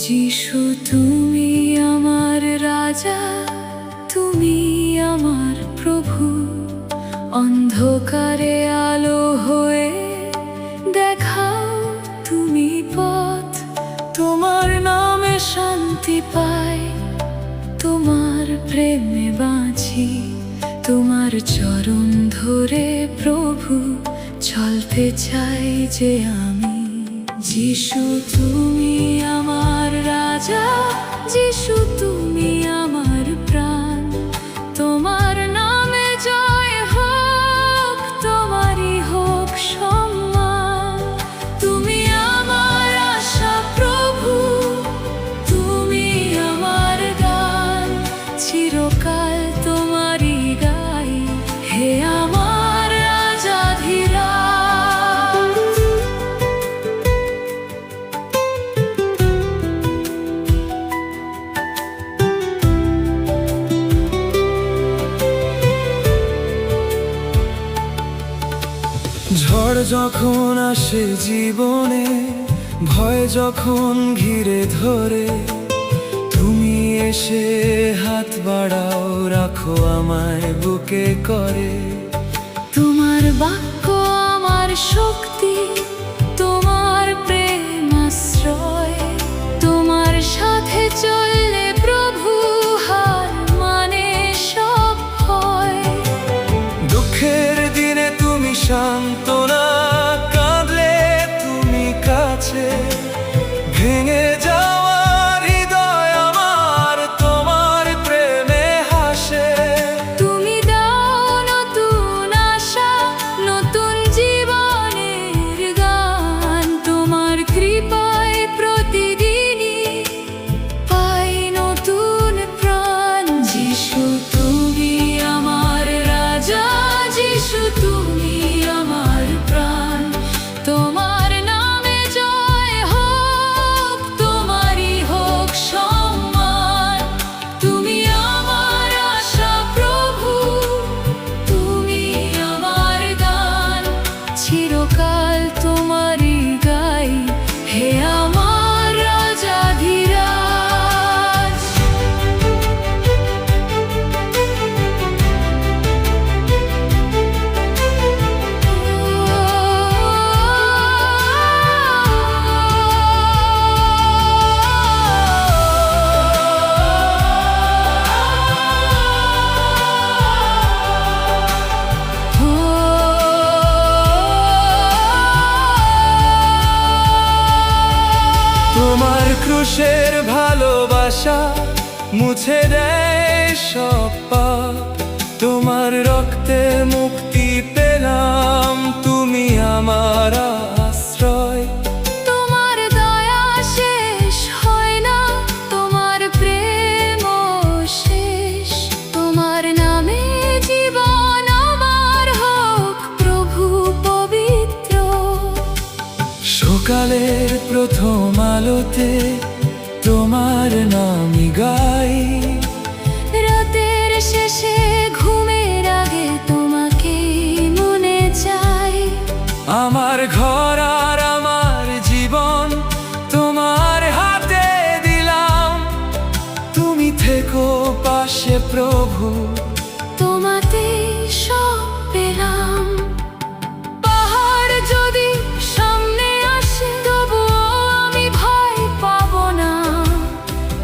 যিশু তুমি আমার রাজা, তুমি আমার প্রভু। অন্ধকারে আলো হয়ে দেখাও তুমি পথ। তোমার নামে শান্তি পাই, তোমার প্রেমে বাঁচি। তোমার চরণ ধরে প্রভু চলতে চাই যে আমি। যিশু তুমি আমার রাজা, যিশু তুমি আমার প্রাণ। তোমার নামে জয় হোক, তোমারই হোক সম্মান। তুমি আমার আশা প্রভু, তুমি আমার গান। চিরকাল তোমারই গাই, হে আমার রাজাধিরাজ। ঝড় যখন আসে জীবনে, ভয় যখন ঘিরে ধরে, তুমি এসে হাত বাড়াও, রাখো আমায় বুকে করে। তোমার বাক্য আমার শক্তি, তোমার প্রেম আশ্রয়। তোমার সাথে চললে প্রভু হার মানে সব ভয়। দুঃখের দিনে তুমি সান্ত্বনা, কাঁদলে তুমি কাছে। ভেঙে যাওয়ার হৃদয় আমার তোমার প্রেমে হাসে। তুমি দাও নতুন আশা, নতুন জীবনের গান। তোমার কৃপায় প্রতিদিনই পাই নতুন প্রাণ। যিশু তুমি আমার রাজা, যিশু তুমি আমার প্রাণ। তোমার নামে জয় হোক, তোমারই হোক সম্মান। তুমি আমার আশা প্রভু, তুমি আমার গান। চিরকাল তোমারই গাই, হে আমার রাজাধিরাজ। তোমার ক্রুশের ভালোবাসা মুছে দেয় সব পাপ। তোমার রক্তে মুক্তি পেলাম, তুমি আমার আশ্রয়। তোমার দয়া শেষ হয় না, তোমার প্রেম শেষ। তোমার নামে জীবন আমার হোক প্রভু পবিত্র। সকালের প্রথম আলোতে তোমার নামই গাই। রাতের শেষে ঘুমের আগে তোমাকে মনে চাই। আমার ঘর আর আমার জীবন তোমার হাতে দিলাম। তুমি থেকো পাশে প্রভু, তোমাতে সব পেলাম। পাহাড় যদি সামনে আসে, তবুও আমি ভয় পাবো না।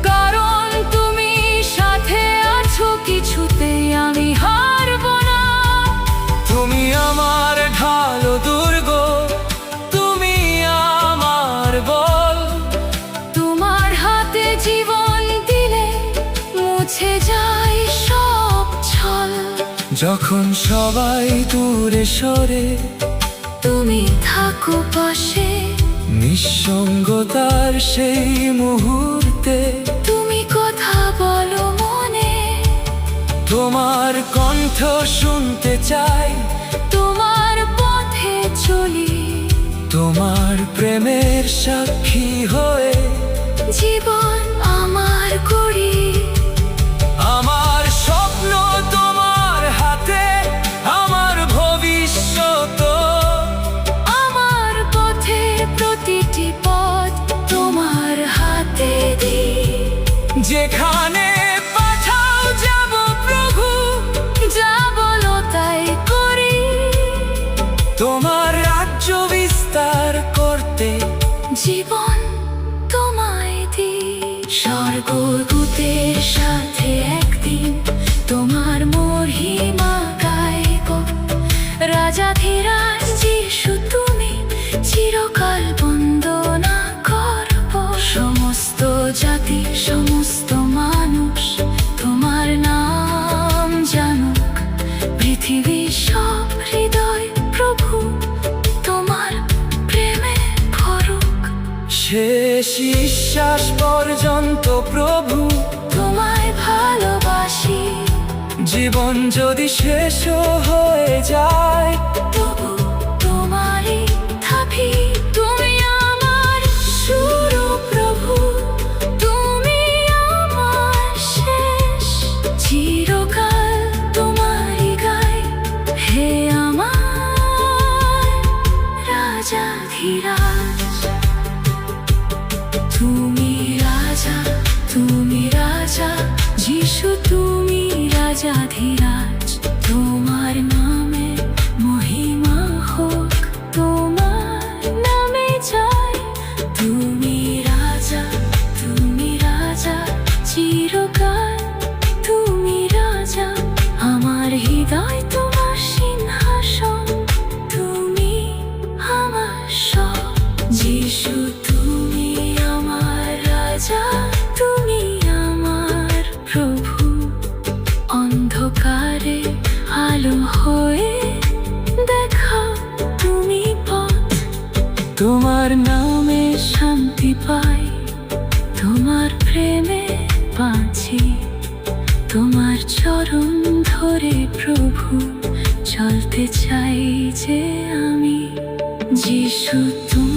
কারণ তুমি সাথে আছো, কিছুতেই আমি হারবো না। তুমি আমার ঢাল ও দুর্গ, তুমি আমার বল। তোমার হাতে জীবন দিলে মুছে যায় সব ছল। যখন সবাই দূরে সরে, তুমি থাকো পাশে। নিঃসঙ্গতার সেই মুহূর্তে তুমি কথা বলো মনে, তোমার কণ্ঠ শুনতে চাই। তোমার পথে চলি। তোমার প্রেমের সাক্ষী হয়ে জীবন আমার করি। আমার স্বপ্ন তোমার হাতে, আমার ভবিষ্যৎ। আমার পথে প্রতিটি পথ তোমার হাতে যেখানে পাঠাও যাব প্রভু, যা বলো তাই করি, তোমার রাজ্য বিস্তার করতে জীবন তোমায় দিই। স্বর্গদূতের সাথে একদিন তোমার মহিমা গাইব, রাজাধিরাজ যিশু তুমি চিরকাল বন্দনা করব। সমস্ত জাতি সমস্ত মানুষ তোমার নাম জানুক, পৃথিবী সব হৃদয় প্রভু তোমার প্রেমে ভরুক। শেষ নিঃশ্বাস পর্যন্ত প্রভু তোমায় ভালোবাসি, জীবন যদি শেষও হয়ে যায়, তবু তোমারই থাকি। তুমি আমার শুরু প্রভু, তুমি আমার শেষ, চিরকাল তোমারই গাই। হে আমার রাজাধিরাজ, তুমি রাজা, তুমি রাজা, যিশু তুমি রাজাধিরাজ। তোমার নামে মহিমা হোক, তোমার নামে জয়। তুমি রাজা, তুমি রাজা, চিরকাল তুমি রাজা। আমার হৃদয় তোমার সিংহাসন, তুমি আমার সব। যিশু তুমি আমার রাজা, তুমি আমার প্রভু। অন্ধকারে আলো হয়ে দেখাও তুমি পথ, তোমার নামে শান্তি পাই, তোমার প্রেমে বাঁচি। তোমার চরণ ধরে প্রভু চলতে চাই যে আমি। যিশু তুমি